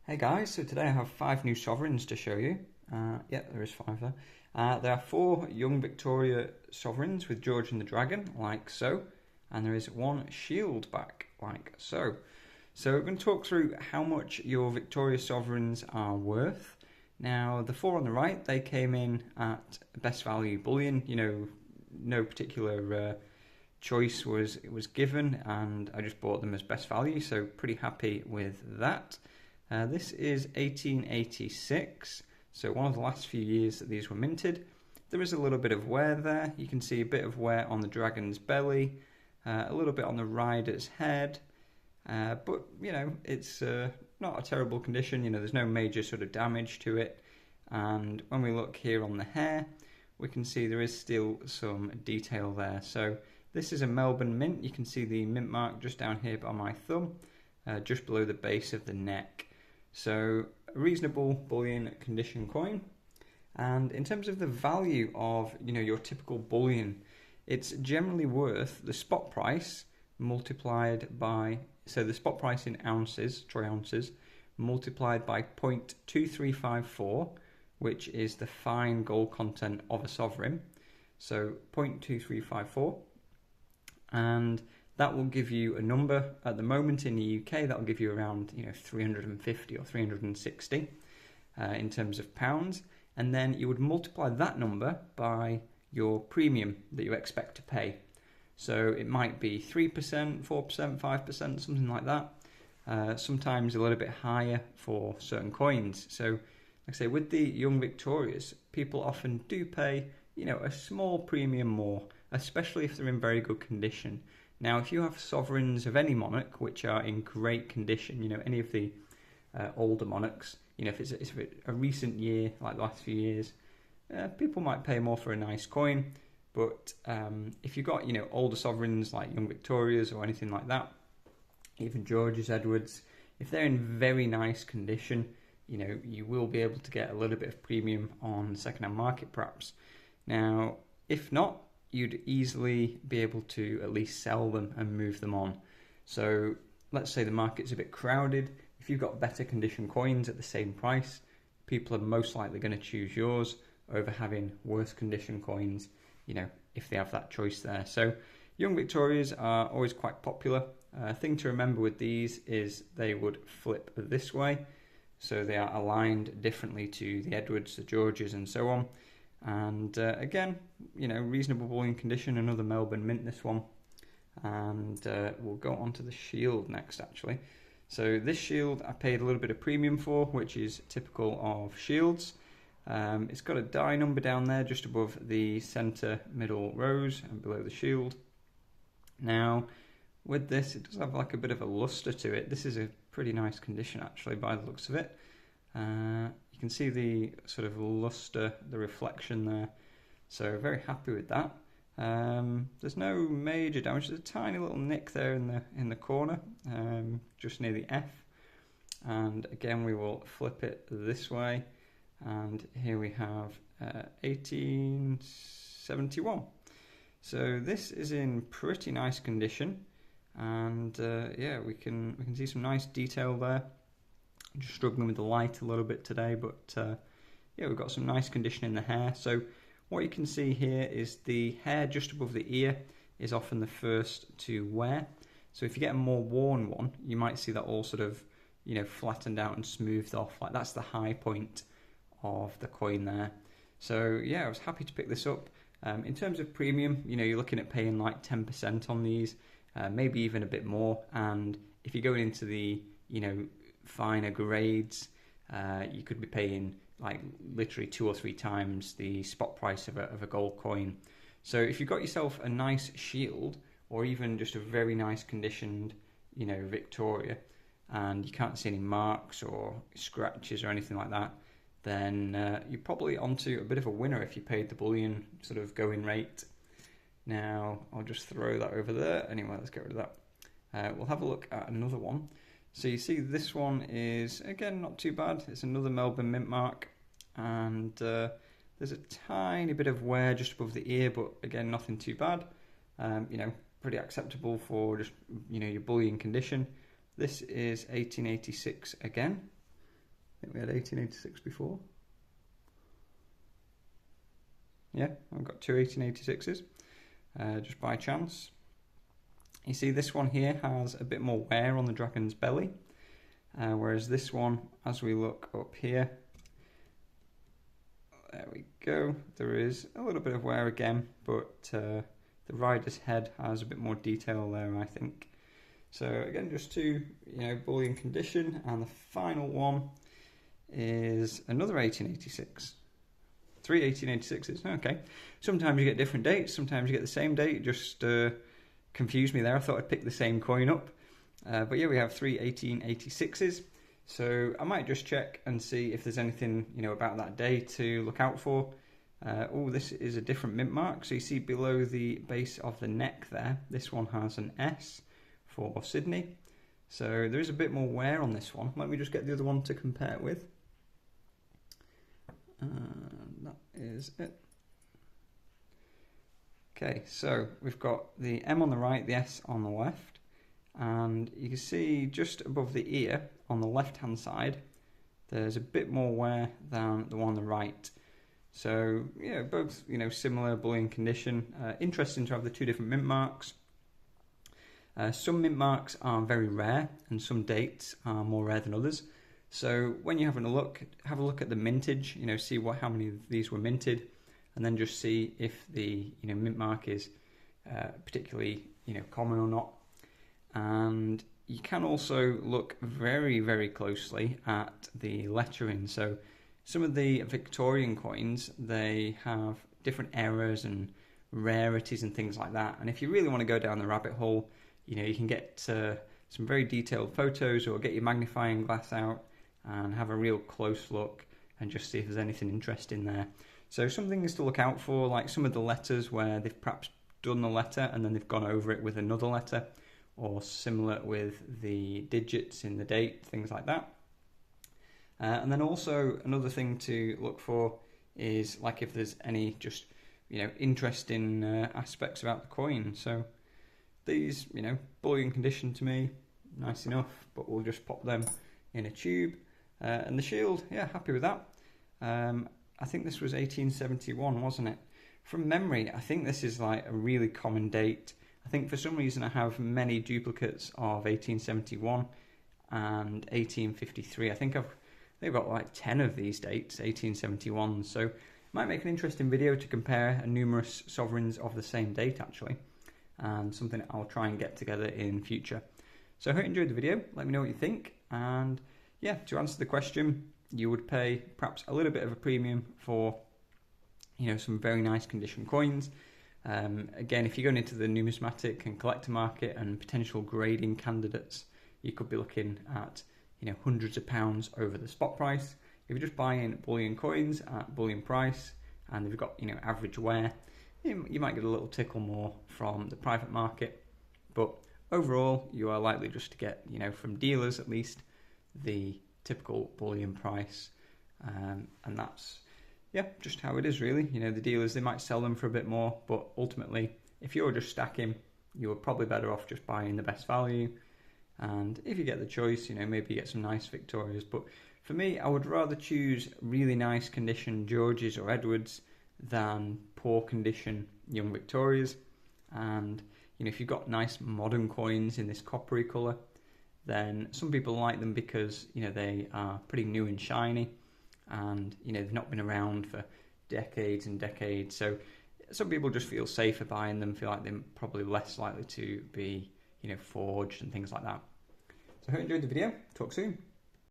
Hey guys, so today I have 5 new sovereigns to show you. Yeah, there is 5 there. There are 4 young Victoria sovereigns with George and the Dragon, like so, and there is 1 shield back, like so. So we're going to talk through how much your Victoria sovereigns are worth. Now, the 4 on the right, they came in at best value bullion, no particular choice was given, and I just bought them as best value, so pretty happy with that. This is 1886, so one of the last few years that these were minted. There is a little bit of wear there. You can see a bit of wear on the dragon's belly, a little bit on the rider's head, but it's not a terrible condition. There's no major sort of damage to it. And when we look here on the hair, we can see there is still some detail there. So this is a Melbourne mint. You can see the mint mark just down here by my thumb, just below the base of the neck. So a reasonable bullion condition coin. And in terms of the value of your typical bullion, it's generally worth the spot price multiplied by, so the spot price in ounces, troy ounces, multiplied by 0.2354, which is the fine gold content of a sovereign. So 0.2354, and that will give you a number. At the moment in the UK, that will give you around 350 or 360 in terms of pounds. And then you would multiply that number by your premium that you expect to pay. So it might be 3%, 4%, 5%, something like that. Sometimes a little bit higher for certain coins. So like I say, with the young Victorias, people often do pay a small premium more, especially if they're in very good condition. Now, if you have sovereigns of any monarch which are in great condition, any of the older monarchs, if it's a recent year, like the last few years, people might pay more for a nice coin. But if you've got, older sovereigns like young Victorias or anything like that, even Georges, Edwards, if they're in very nice condition, you will be able to get a little bit of premium on the second-hand market perhaps. Now, if not, you'd easily be able to at least sell them and move them on. So let's say the market's a bit crowded. If you've got better condition coins at the same price, people are most likely going to choose yours over having worse condition coins, if they have that choice there. So young Victorias are always quite popular. Thing to remember with these is they would flip this way. So they are aligned differently to the Edwards, the Georges and so on. And again, reasonable bullion condition, another Melbourne mint, this one. And we'll go on to the shield next, actually. So this shield I paid a little bit of premium for, which is typical of shields. It's got a die number down there just above the centre middle rows and below the shield. Now, with this, it does have like a bit of a luster to it. This is a pretty nice condition, actually, by the looks of it. You can see the sort of luster, the reflection there. So very happy with that. There's no major damage. There's a tiny little nick there in the corner, just near the F. And again, we will flip it this way. And here we have 1871. So this is in pretty nice condition. And yeah, we can see some nice detail there. I'm just struggling with the light a little bit today, but yeah, we've got some nice condition in the hair. So what you can see here is the hair just above the ear is often the first to wear. So if you get a more worn one, you might see that all sort of flattened out and smoothed off. Like that's the high point of the coin there. So yeah, I was happy to pick this up. In terms of premium, you're looking at paying like 10% on these, maybe even a bit more. And if you're going into the finer grades, you could be paying like literally 2 or 3 times the spot price of a gold coin. So if you've got yourself a nice shield, or even just a very nice conditioned Victoria, and you can't see any marks or scratches or anything like that, then you're probably onto a bit of a winner if you paid the bullion sort of going rate. Now I'll just throw that over there. Anyway, let's get rid of that. We'll have a look at another one. So you see this one is, again, not too bad. It's another Melbourne mint mark, and there's a tiny bit of wear just above the ear, but again, nothing too bad. Pretty acceptable for just, your bullion condition. This is 1886 again. I think we had 1886 before. Yeah, I've got two 1886s, just by chance. You see this one here has a bit more wear on the dragon's belly, whereas this one, as we look up here, there we go, there is a little bit of wear again, but the rider's head has a bit more detail there, I think. So again, just two, bullion condition, and the final one is another 1886. Three 1886s, okay. Sometimes you get different dates, sometimes you get the same date, just confused me there. I thought I'd pick the same coin up. But yeah, we have three 1886s. So I might just check and see if there's anything, about that day to look out for. Oh, this is a different mint mark. So you see below the base of the neck there, this one has an S for Sydney. So there is a bit more wear on this one. Let me just get the other one to compare it with. That is it. Okay, so we've got the M on the right, the S on the left. And you can see just above the ear on the left hand side there's a bit more wear than the one on the right. So yeah, both similar bullion condition. Interesting to have the two different mint marks. Some mint marks are very rare and some dates are more rare than others. So when you're having a look, have a look at the mintage, see how many of these were minted, and then just see if the mint mark is particularly common or not. And you can also look very, very closely at the lettering. So some of the Victorian coins, they have different errors and rarities and things like that. And if you really want to go down the rabbit hole, you can get some very detailed photos, or get your magnifying glass out and have a real close look and just see if there's anything interesting there. So some things to look out for, like some of the letters where they've perhaps done the letter and then they've gone over it with another letter, or similar with the digits in the date, things like that. And then also another thing to look for is like if there's any just interesting aspects about the coin. So these bullion condition to me, nice enough, but we'll just pop them in a tube. And the shield, yeah, happy with that. I think this was 1871, wasn't it? From memory, I think this is like a really common date. I think for some reason I have many duplicates of 1871 and 1853. I think they've got like 10 of these dates, 1871. So it might make an interesting video to compare numerous sovereigns of the same date actually, and something I'll try and get together in future. So I hope you enjoyed the video. Let me know what you think. And yeah, to answer the question, you would pay perhaps a little bit of a premium for some very nice condition coins. Again, if you're going into the numismatic and collector market and potential grading candidates, you could be looking at hundreds of pounds over the spot price. If you're just buying bullion coins at bullion price and they've got average wear, you might get a little tickle more from the private market. But overall, you are likely just to get from dealers at least the typical bullion price, and that's just how it is really. The dealers, they might sell them for a bit more, but ultimately if you're just stacking, you're probably better off just buying the best value. And if you get the choice, maybe you get some nice Victorias. But for me, I would rather choose really nice condition Georges or Edwards than poor condition young Victorias. And if you've got nice modern coins in this coppery colour, then some people like them because they are pretty new and shiny, and they've not been around for decades and decades. So some people just feel safer buying them, feel like they're probably less likely to be forged and things like that. So I hope you enjoyed the video. Talk soon.